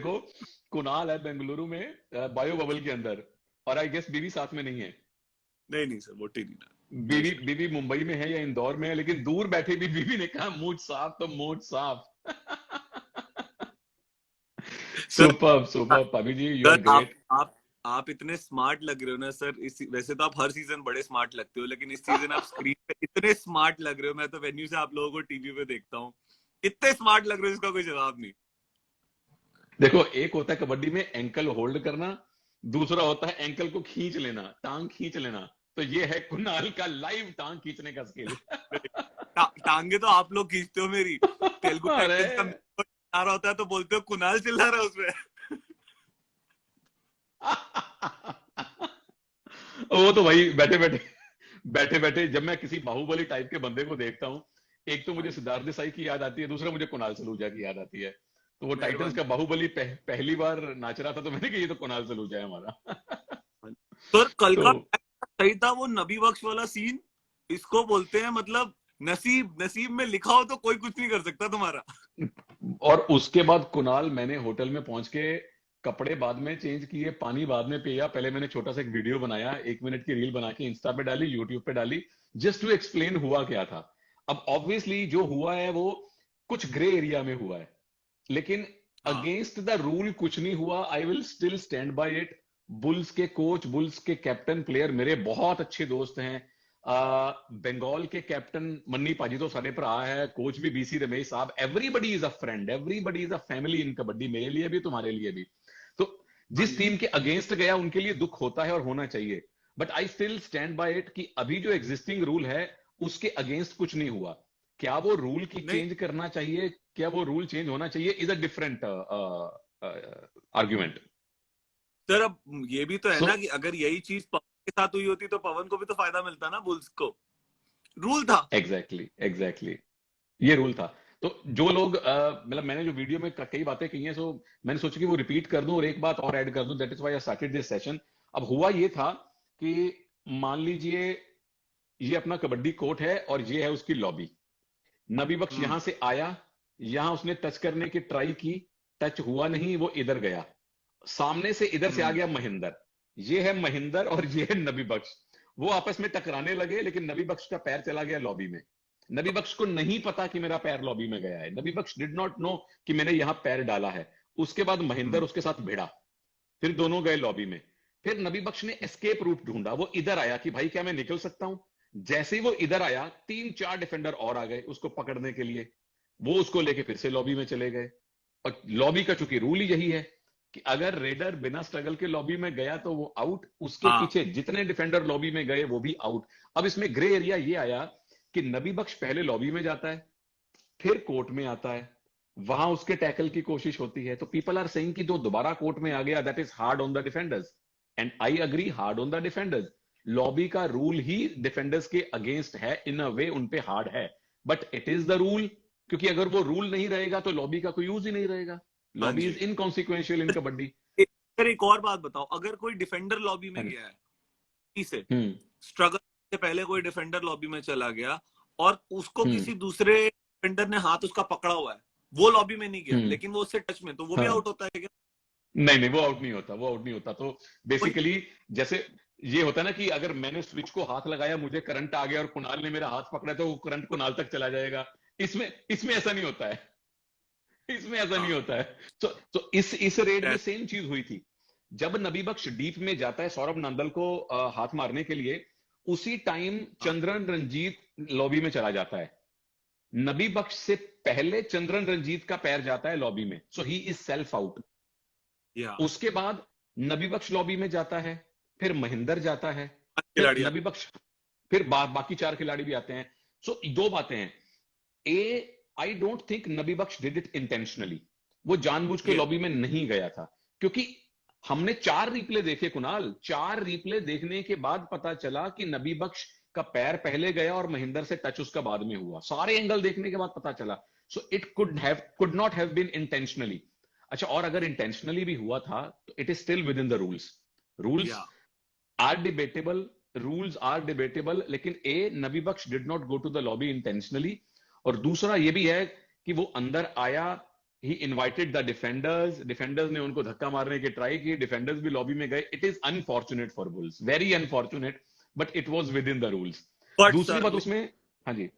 देखो, कुणाल है बेंगलुरु में बायो बबल के अंदर, और आई गेस बीवी साथ में नहीं है। नहीं सर, वो टीवी ना। बीवी बीवी मुंबई में है या इंदौर में है, लेकिन दूर बैठे भी बीवी ने कहा मूड साफ तो मूड साफ। सर सुपर सुपर पबी जी, यू आर सर ग्रेट। आप इतने स्मार्ट लग रहे हो ना सर। वैसे तो आप हर सीजन बड़े स्मार्ट लगते हो, लेकिन इस सीजन आप स्क्रीन पे इतने स्मार्ट लग रहे हो। मैं तो वेन्यू से आप लोगों को टीवी पे देखता हूँ, इतने स्मार्ट लग रहे हो, इसका कोई जवाब नहीं। देखो, एक होता है कबड्डी में एंकल होल्ड करना, दूसरा होता है एंकल को खींच लेना, टांग खींच लेना। तो ये है कुणाल का लाइव टांग खींचने का स्किल। टांगे तो आप लोग खींचते हो मेरी। तेलुगु अरे टाइटंस का आ रहा होता है तो बोलते हो कुणाल चिल्ला रहा है उसमें। वो तो भाई बैठे बैठे जब मैं किसी बाहुबली टाइप के बंदे को देखता हूँ, एक तो हाँ मुझे जी, सिद्धार्थ देसाई की याद आती है, दूसरा मुझे कुणाल सलूजा की याद आती है। तो वो टाइटंस मेहरबानी। का बाहुबली पहली बार नाच रहा था, तो मैंने कहा ये तो कुणाल सलूजा है हमारा। सर कल तो का सही था वो नबी बख्श वाला सीन। इसको बोलते हैं मतलब नसीब। नसीब में लिखा हो तो कोई कुछ नहीं कर सकता तुम्हारा। और उसके बाद कुणाल, मैंने होटल में पहुंच के कपड़े बाद में चेंज किए, पानी बाद में पिया, पहले मैंने छोटा सा एक वीडियो बनाया, 1 मिनट की रील बना के इंस्टा पे डाली, यूट्यूब पे डाली, जस्ट टू एक्सप्लेन हुआ क्या था। अब ऑब्वियसली जो हुआ है वो कुछ ग्रे एरिया में हुआ है, लेकिन हाँ अगेंस्ट द रूल कुछ नहीं हुआ। I will still stand by it. Bulls के कोच, बुल्स के कैप्टन, प्लेयर मेरे बहुत अच्छे दोस्त हैं। बंगाल के कैप्टन मन्नी पाजी तो सारे भरा है, कोच भी B C Ramesh sahab, everybody is a friend, everybody is a family in kabaddi, मेरे लिए भी तुम्हारे लिए भी। तो हाँ जिस जी। टीम के अगेंस्ट गया उनके लिए दुख होता है और होना चाहिए, but I still stand by it कि अभी जो एग्जिस्टिंग रूल है उसके अगेंस्ट कुछ नहीं हुआ। क्या वो रूल की नहीं चेंज करना चाहिए, क्या वो रूल चेंज होना चाहिए, is a different argument. Sir, अब ये भी तो है सो ना कि अगर यही चीज पवन के साथ हुई होती तो पवन को भी तो फायदा मिलता ना, बुल्स को। रूल था। एग्जैक्टली एग्जैक्टली, ये रूल था। तो जो लोग मतलब मैंने जो वीडियो में कई बातें कही हैं, सो मैंने सोचा कि वो रिपीट कर दूं और एक बात और ऐड कर दूं, that is why I started this session. अब हुआ ये था कि मान लीजिए ये अपना कबड्डी कोर्ट है और ये है उसकी लॉबी। नबी बख्श हम्म यहां से आया, यहां उसने टच करने की ट्राई की, टच हुआ नहीं, वो इधर गया, सामने से इधर से आ हम्म गया महेंद्र। ये है महेंद्र और ये है नबी बख्श। वो आपस में टकराने लगे, लेकिन नबी बख्श का पैर चला गया लॉबी में। नबी बख्श को नहीं पता कि मेरा पैर लॉबी में गया है, नबी बख्श डिड नॉट नो कि मैंने यहां पैर डाला है। उसके बाद महेंद्र हम्म उसके साथ भिड़ा, फिर दोनों गए लॉबी में। फिर नबी बख्श ने एस्केप रूट ढूंढा, वो इधर आया कि भाई क्या मैं निकल सकता हूं। जैसे ही वो इधर आया, 3-4 डिफेंडर और आ गए उसको पकड़ने के लिए, वो उसको लेके फिर से लॉबी में चले गए। और लॉबी का चूंकि रूल ही यही है कि अगर रेडर बिना स्ट्रगल के लॉबी में गया तो वो आउट, उसके हाँ पीछे जितने डिफेंडर लॉबी में गए वो भी आउट। अब इसमें ग्रे एरिया ये आया कि नबी बख्श पहले लॉबी में जाता है, फिर कोर्ट में आता है, वहां उसके टैकल की कोशिश होती है, तो पीपल आर सेइंग कि जो दोबारा कोर्ट में आ गया that is hard on the defenders, and I agree, hard on the defenders. Lobby का रूल ही डिफेंडर्स के अगेंस्ट है, इन अ वे उन पे हार्ड है, but it is the rule. क्योंकि अगर वो रूल नहीं रहेगा तो लॉबी का कोई यूज ही नहीं रहेगा। हाँ लॉबी इज जी। Inconsequential in kabaddi. सर एक और बात बताओ, अगर कोई डिफेंडर लॉबी में गया है से हम्म स्ट्रगल से पहले, कोई डिफेंडर लॉबी में चला गया और उसको हम्म किसी दूसरे डिफेंडर ने हाथ उसका पकड़ा हुआ है, वो लॉबी में नहीं गया हम्म लेकिन वो उससे टच में, तो वो भी हाँ, आउट होता है क्या? नहीं नहीं, वो आउट नहीं होता, वो आउट नहीं होता। तो वही। बेसिकली जैसे ये होता है ना कि अगर मैंने स्विच को हाथ लगाया, मुझे करंट आ गया और कुणाल ने मेरा हाथ पकड़ा, तो वो करंट कुणाल तक चला जाएगा। इसमें इसमें ऐसा नहीं होता है, इसमें ऐसा नहीं हाँ होता है। तो इस रेड में सेम चीज हुई थी। जब नबी बख्श डीप में जाता है सौरभ नांदल को हाथ मारने के लिए, उसी टाइम हाँ चंद्रन रंजीत लॉबी में चला जाता है। नबी बख्श से पहले चंद्रन रंजीत का पैर जाता है लॉबी में, सो ही इज सेल्फ आउट। या उसके बाद नबी बख्श लॉबी में जाता है, फिर महेंद्र जाता है, फिर खिलाड़ी नबी आते बख्श, फिर बाकी 4 खिलाड़ी भी आते हैं। सो दो बातें हैं, ए I don't think Nabi Bakhsh did it intentionally, वो जानबूझ के हैं। लॉबी में नहीं गया था। क्योंकि हमने 4 रिप्ले देखे कुणाल, 4 रिप्ले देखने के बाद पता चला कि नबी बख्श का पैर पहले गया और महेंद्र से टच उसका बाद में हुआ, सारे एंगल देखने के बाद पता चला। So it could not have been intentionally. अच्छा, और अगर इंटेंशनली भी हुआ था तो it is still within the rules. Rules या are debatable, rules are debatable, लेकिन a Nabi Bakhsh did not go to the lobby intentionally. और दूसरा ये भी है कि वो अंदर आया, he invited the defenders, defenders ने उनको धक्का मारने की ट्राई की, डिफेंडर्स भी लॉबी में गए. It is unfortunate for bulls, very unfortunate, but it was with in the rules. But दूसरी सर, बात उसमें, हाँ जी,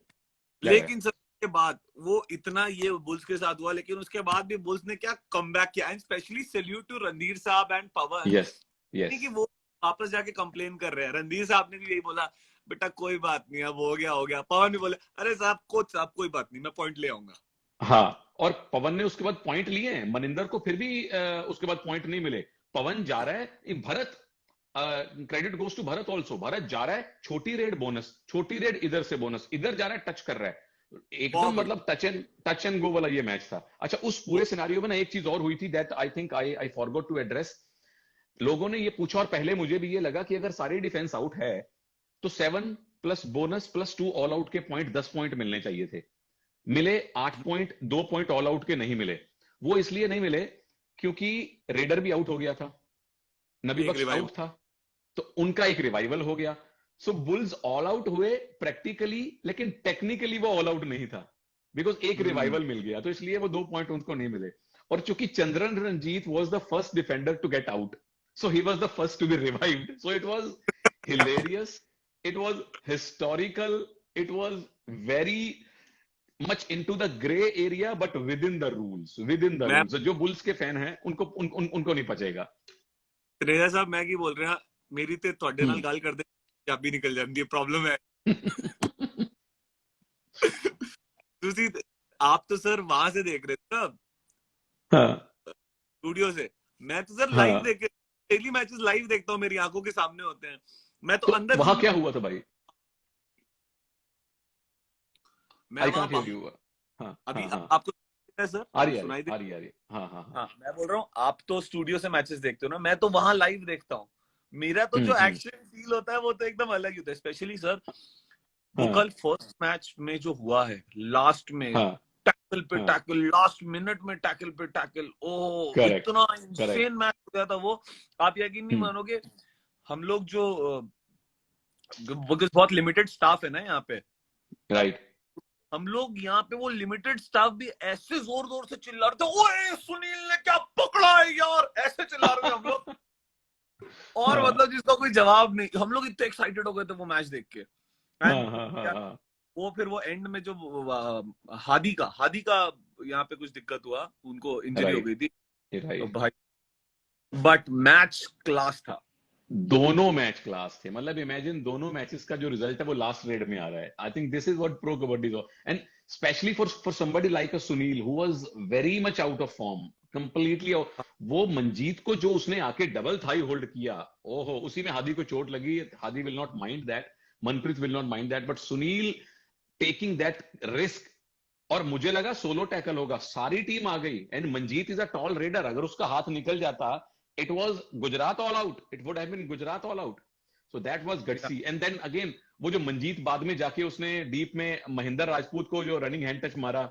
लेकिन सर के बाद वो इतना ये बुल्स के साथ हुआ, लेकिन उसके बाद भी बुल्स ने क्या कमबैक किया. And specially salute to Randhir साहब एंड पवन. यस यस, कि वो वापस जाके कंप्लेन कर रहे हैं. रणधीर साहब ने भी यही बोला, बेटा कोई बात नहीं, अब हो गया. पवन भी बोले, अरे साहब कोच साहब कोई बात नहीं, मैं पॉइंट ले आऊंगा. हाँ. और पवन ने उसके बाद पॉइंट लिए हैं, मनिंदर को फिर भी उसके बाद पॉइंट नहीं मिले. पवन जा रहा है, Bharat, credit goes to Bharat also. Bharat जा रहा है, छोटी रेड बोनस, छोटी रेड इधर से बोनस, इधर जा रहा है, टच कर रहा है, एकदम मतलब टच एंड गो वाला ये मैच था. अच्छा, उस पूरे सिनारियो में ना एक चीज और हुई थी, that I think I forgot to address. लोगों ने ये पूछा, और पहले मुझे भी ये लगा कि अगर सारी डिफेंस आउट है तो 7 plus bonus plus 2 all out के पॉइंट 10 पॉइंट मिलने चाहिए थे. मिले 8 पॉइंट, 2 पॉइंट ऑल आउट के नहीं मिले. वो इसलिए नहीं मिले क्योंकि रेडर भी आउट हो गया था, नबी बख्श आउट था, तो उनका एक रिवाइवल हो गया. सो बुल्स ऑल आउट हुए प्रैक्टिकली, लेकिन टेक्निकली वो ऑल आउट नहीं था, बिकॉज एक रिवाइवल मिल गया, तो इसलिए वो 2 पॉइंट उनको नहीं मिले. और चूंकि Chandran Ranjit was the first defender to get out, so he was the first to be revived, so it was hilarious, it was historical, it was very much into the gray area, but within the rules, within the rules. So जो bulls के fan हैं उनको नहीं पचेगा. त्रेजा साहब मैं की बोल रहे हैं, मेरी ते ਤੁਹਾਡੇ ਨਾਲ ਗੱਲ ਕਰਦੇ ਪੰਜਾਬੀ ਨਿਕਲ ਜਾਂਦੀ ਹੈ, प्रॉब्लम है. ਤੁਸੀਂ आप तो सर वहां से देख रहे थे स्टूडियो से, मैं तो सर लाइव देख के, डेली मैचेस लाइव देखता हूँ, मेरी आंखों के सामने होते हैं. मैं तो अंदर वहां क्या हुआ था भाई? मैं वहां हाँ, अभी हाँ, आपको सर सुनाई दे? हाँ, मैं बोल रहा हूँ, आप तो स्टूडियो से मैचेस देखते हो ना, मैं तो वहां लाइव देखता हूँ. मेरा तो जो एक्शन फील होता है वो तो एकदम अलग ही होता है. स्पेशली सर वो कल फर्स्ट मैच में जो हुआ है, लास्ट में टैकल पे टैकल, लास्ट मिनट में टैकल पे टैकल, ओह इतना इंसेन मैच हो गया था वो. आप यकीन नहीं मानोगे, हम लोग जो बहुत लिमिटेड स्टाफ है ना यहाँ पे, राइट, हम लोग यहाँ पे वो लिमिटेड स्टाफ भी ऐसे जोर जोर से चिल्ला रहे थे, ओए सुनील ने क्या पकड़ा है यार, ऐसे चिल्ला रहे थे हम लोग. और मतलब जिसका कोई जवाब नहीं, हम लोग इतने एक्साइटेड हो गए थे वो मैच देख के. वो फिर वो एंड में जो हादी का यहाँ पे कुछ दिक्कत हुआ, उनको इंजरी हो गई थी, तो भाई बट मैच क्लास था. दोनों मैच क्लास थे. मतलब इमेजिन दोनों मैचेस का जो रिजल्ट है वो लास्ट रेड में आ रहा है. I think this is what pro kabaddi is, and specially for somebody like a Sunil who was very much out of form completely. वो मंजीत को जो उसने आके डबल थाई होल्ड किया, ओहो, उसी में हादी को चोट लगी. Hadi will not mind that, Manpreet will not mind that, but Sunil taking that risk. और मुझे लगा सोलो टैकल होगा, सारी टीम आ गई, and Manjeet is a tall raider, अगर उसका हाथ निकल जाता, it was Gujarat all out, it would have been Gujarat all out. So that was gutsy. And then again वो जो मंजीत बाद में जाके उसने डीप में महेंद्र राजपूत को जो रनिंग हैंड टच मारा,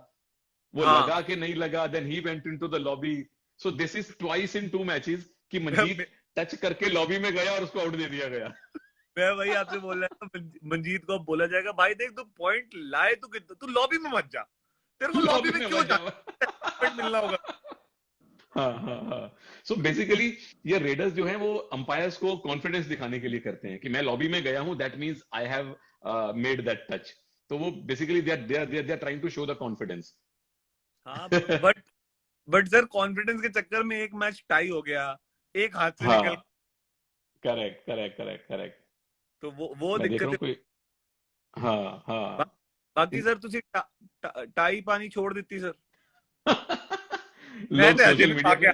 वो लगा कि नहीं लगा, then he went into the lobby. So this is twice in 2 matches कि मंजीत टच करके लॉबी में गया और उसको आउट दे दिया गया. मैं वही आपसे बोल रहा था, मंजीत को बोला जाएगा, भाई देख तू पॉइंट लाए, तू लॉबी में मत जा, तेरे को लॉबी में क्यों जाना, मिलना होगा. हाँ. सो बेसिकली ये रेडर्स जो हैं वो अंपायर्स को कॉन्फिडेंस दिखाने के लिए करते हैं कि मैं लॉबी में गया हूं, that means I have made that touch. तो वो basically they are trying to show the confidence. हाँ, बट सर कॉन्फिडेंस के चक्कर में एक मैच टाई हो गया, एक हाथ से निकल. करेक्ट. तो वो दिक्कत है. हाँ. बाकी सर तुसी टाई पानी छोड़ देती सर. लोग सोशल मीडिया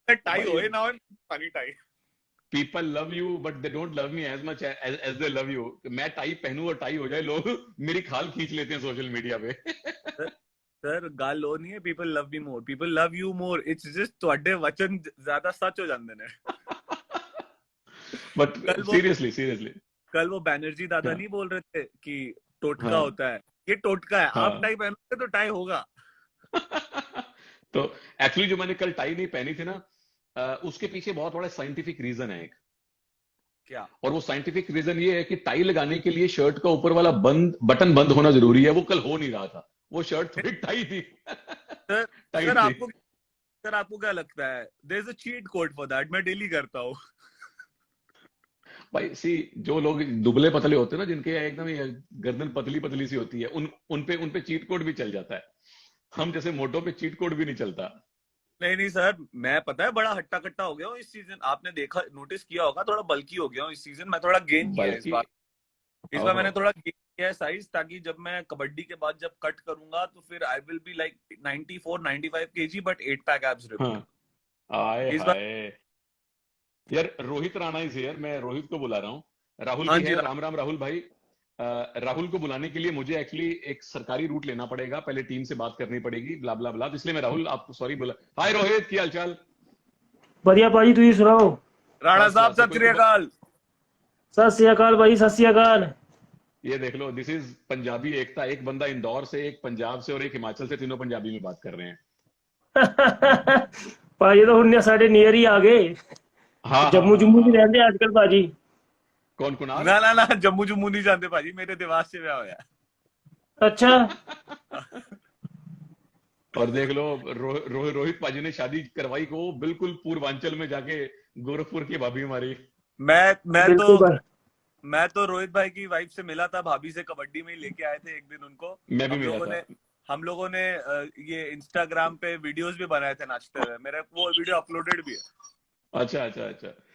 पे टाई होए ना हो, पानी tie. People love you but they don't love me as much as they love you. मैं टाई पहनूं और टाई हो जाए, लोग मेरी खाल खींच लेते हैं सोशल मीडिया पे. सर गाल लो नहीं है, people love me more, people love you more, it's just ਤੁਹਾਡੇ वचन ज्यादा सच हो जाते हैं. But seriously कल वो बैनर्जी दादा नहीं बोल रहे थे कि टोटका होता है, ये टोटका है. आप टाई पहनोगे तो टाई होगा. तो एक्चुअली जो मैंने कल टाई नहीं पहनी थी ना, उसके पीछे बहुत बड़ा साइंटिफिक रीजन है एक. क्या? और वो साइंटिफिक रीजन ये है कि टाई लगाने के लिए शर्ट का ऊपर वाला बटन बंद होना जरूरी है. वो कल हो नहीं रहा था, वो शर्ट थोड़ी टाई थी. सर टाइट सर थी। आपको सर आपको क्या लगता है there is a cheat code for that? मैं डेली करता हूँ। भाई सी, जो लोग दुबले पतले होते हैं ना, जिनके एकदम ये गर्दन पतली पतली सी होती है, उन पे चीट कोड भी चल जाता है। हम जैसे मोटो पे चीट कोड भी नहीं चलता। नहीं नहीं सर, मैं पता है बड़ा हट्टा कट्टा हो गया हूँ इस सीजन। आपने देखा, नोटिस किया होगा, थोड़ा बल्की हो गया हूँ इस सीजन। मैं थोड़ा गेन किया है इस बल्कि बार। इस बार ओहो, मैंने थोड़ा गेन किया है साइज, ताकि जब मैं कबड्डी के बाद जब कट करूंगा तो फिर I will be like 94 95 KG but 8 pack abs हाँ, रिप्ड। आए इस बार। हाय। यार रोहित राणा इज हियर, मैं रोहित को बुला रहा हूँ। राहुल हाँ भी जी है, राम राम राहुल भाई। राहुल को बुलाने के लिए मुझे एक्चुअली एक सरकारी रूट लेना पड़ेगा, पहले टीम से बात करनी पड़ेगी, ब्ला ब्ला ब्ला, तो इसलिए मैं राहुल आपको सॉरी बोला। हाय रोहित, की हालचाल? बढ़िया भाजी, ਤੁਸੀਂ ਸੁਣਾਓ? राणा फर्स्ट साहब क्लास है। सत कोई श्री अकाल। सत श्री अकाल भाई, सत श्री अकाल। ये देख लो, दिस इज पंजाबी एकता। एक बंदा इंदौर से, एक पंजाब से और एक हिमाचल से, तीनों पंजाबी में बात कर रहे हैं। ਭਾਜੀ ਤਾਂ ਹੁਣ ਸਾਡੇ ਨੀਅਰ ਹੀ ਆ ਗਏ। हाँ हाँ ਜੰਮੂ हाँ ਜੰਮੂ हाँ। ਚ ਰਹਿੰਦੇ ਅੱਜ ਕੱਲ ਭਾਜੀ। कौन, कुणाल? ना ना ना, जम्मू जम्मू नहीं जानते भाजी, मेरे देवास से ब्याह होया। अच्छा। और देख लो, रोहित पाजी ने शादी करवाई को बिल्कुल पूर्वांचल में जाके, गोरखपुर की भाभी हमारी। मैं मैं तो बिल्कुल भाई। मैं तो रोहित भाई की वाइफ से मिला था, भाभी से कबड्डी में ही लेके आए थे एक दिन उनको। मैं भी हम मिला लोगों था। ने हम लोगों ने ये इंस्टाग्राम पे वीडियोस भी बनाए थे नाचते हुए, मेरे वो वीडियो अपलोडेड भी है। अच्छा अच्छा अच्छा।